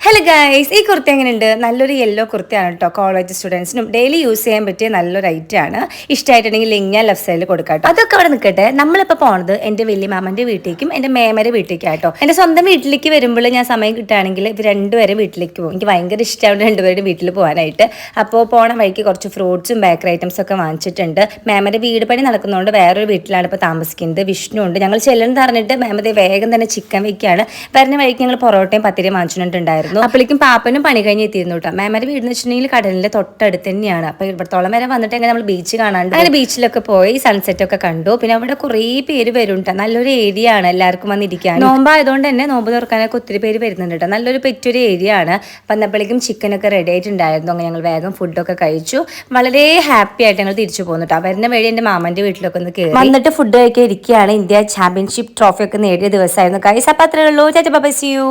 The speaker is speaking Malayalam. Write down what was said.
ഹലോ ഗൈസ്, ഈ കുർത്തി എങ്ങനെയുണ്ട്? നല്ലൊരു യെല്ലോ കുർത്തിയാണ് കേട്ടോ. കോളേജ് സ്റ്റുഡൻസിനും ഡെയിലി യൂസ് ചെയ്യാൻ പറ്റിയ നല്ലൊരു ഐറ്റം ആണ്. ഇഷ്ടമായിട്ടുണ്ടെങ്കിൽ ലിങ്ക് ഞാൻ ലെഫ്റ്റ് സൈഡിൽ കൊടുക്കാം. അതൊക്കെ അവിടെ നിൽക്കട്ടെ. നമ്മളിപ്പോൾ പോണത് എൻ്റെ വലിയ മാമൻ്റെ വീട്ടിലേക്കും എൻ്റെ മേമയുടെ വീട്ടിലേക്കാട്ടോ. എൻ്റെ സ്വന്തം വീട്ടിലേക്ക് വരുമ്പോൾ ഞാൻ സമയം കിട്ടുകയാണെങ്കിൽ ഇത് രണ്ടുപേരും വീട്ടിലേക്ക് പോകും. എനിക്ക് ഭയങ്കര ഇഷ്ടമാണ് രണ്ടുപേരും വീട്ടിൽ പോകാനായിട്ട്. അപ്പോൾ പോണ വഴിക്ക് കുറച്ച് ഫ്രൂട്ട്സും ബേക്കറി ഐറ്റംസ് ഒക്കെ വാങ്ങിച്ചിട്ടുണ്ട്. മേമയുടെ വീട് പണി നടക്കുന്നതുകൊണ്ട് വേറൊരു വീട്ടിലാണ് ഇപ്പോൾ താമസിക്കുന്നത്. വിഷ്ണു ഉണ്ട്. ഞങ്ങൾ ചെല്ലുന്നത് പറഞ്ഞിട്ട് മേമതെ വേഗം തന്നെ ചിക്കൻ വയ്ക്കുകയാണ്. വരുന്ന വഴിക്ക് ഞങ്ങൾ പൊറോട്ടയും പത്തിരിയും വാങ്ങിച്ചിട്ടുണ്ടായിരുന്നു. അപ്പോഴേക്കും പാപ്പനും പണി കഴിഞ്ഞ് എത്തിയിരുന്നു കേട്ടോ. മേമയുടെ വീടെന്ന് വെച്ചിട്ടുണ്ടെങ്കിൽ കടലിന്റെ തൊട്ടടുത്ത് തന്നെയാണ്. അപ്പൊ ഇവിടത്തോളം വരെ വന്നിട്ട് എങ്ങനെ നമ്മൾ ബീച്ച് കാണാണ്ട് അങ്ങനെ ബീച്ചിലൊക്കെ പോയി സൺസെറ്റ് ഒക്കെ കണ്ടു. പിന്നെ അവിടെ കുറേ പേര് വരും കേട്ടോ. നല്ലൊരു ഏരിയ ആണ്, എല്ലാവർക്കും വന്നിരിക്കാൻ. നോമ്പായതുകൊണ്ട് തന്നെ നോമ്പ് തുറക്കാനൊക്കെ ഒത്തിരി പേര് വരുന്നുണ്ട് കേട്ടോ. നല്ലൊരു പെറ്റൊരു ഏരിയ ആണ്. വന്നപ്പോഴേക്കും ചിക്കനൊക്കെ റെഡി ആയിട്ടുണ്ടായിരുന്നു. അങ്ങനെ ഞങ്ങൾ വേഗം ഫുഡൊക്കെ കഴിച്ചു. വളരെ ഹാപ്പി ആയിട്ട് ഞങ്ങൾ തിരിച്ചു പോകുന്നു കേട്ടോ. വരുന്ന വഴി എൻ്റെ മാമന്റെ വീട്ടിലൊക്കെ ഒന്ന് കയറി വന്നിട്ട് ഫുഡ് കഴിക്കാൻ ഇരിക്കുകയാണ്. ഇന്ത്യ ചാമ്പ്യൻഷിപ്പ് ട്രോഫി ഒക്കെ നേടിയ ദിവസമായിരുന്നു ഗൈസ്. അപ്പോൾ അത്രേ ഉള്ളൂ. ചാച്ച ബൈ, സീ യു.